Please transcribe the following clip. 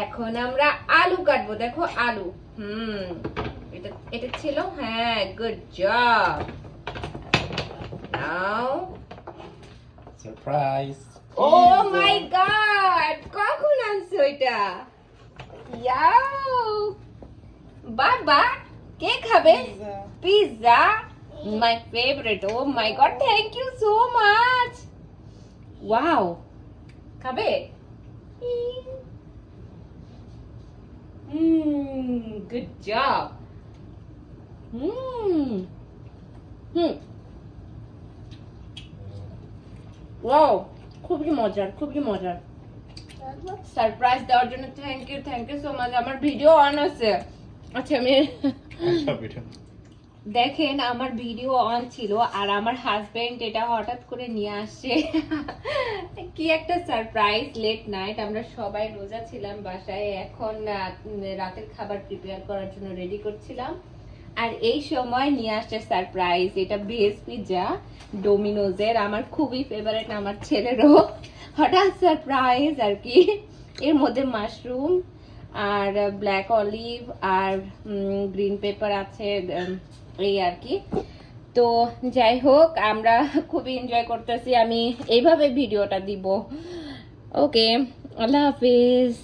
এখন আমরা আলু কাটবো, দেখো আলু। এটা এটা ছিল, হ্যাঁ, good job. Now surprise. Oh my god, কখন আনছো এটা? ইয়াও, বাবা কে খাবে? Pizza, my favourite. Oh my god, thank you so much. Wow, খাবে? Good job. ওয়াও, খুবই মজার, খুবই মজার। সারপ্রাইজ দেওয়ার জন্য থ্যাংক ইউ সো মাচ। আমার ভিডিও অন আছে। আচ্ছা, আমি দেখেন আমার ভিডিও অন ছিল আর আমার হাজবেন্ড এটা হঠাৎ করে নিয়ে আসছে। কি একটা সারপ্রাইজ। লেট নাইট, আমরা সবাই রোজা ছিলাম বাসায়, এখন রাতের খাবার প্রিপেয়ার করার জন্য রেডি করছিলাম, আর এই সময় নিয়ে আসছে সারপ্রাইজ। এটা ভেজ পিৎজা ডোমিনোজের, আমার খুবই ফেভারিট, আমার ছেলেরও। হঠাৎ সারপ্রাইজ আর কি। এর মধ্যে মাশরুম আর ব্ল্যাক অলিভ আর গ্রিন পেপার আছে, এই আর কি। তো যাই হোক, আমরা খুবই এনজয় করতেছি। আমি এইভাবে ভিডিওটা দিব। ওকে, আল্লাহ হাফিজ।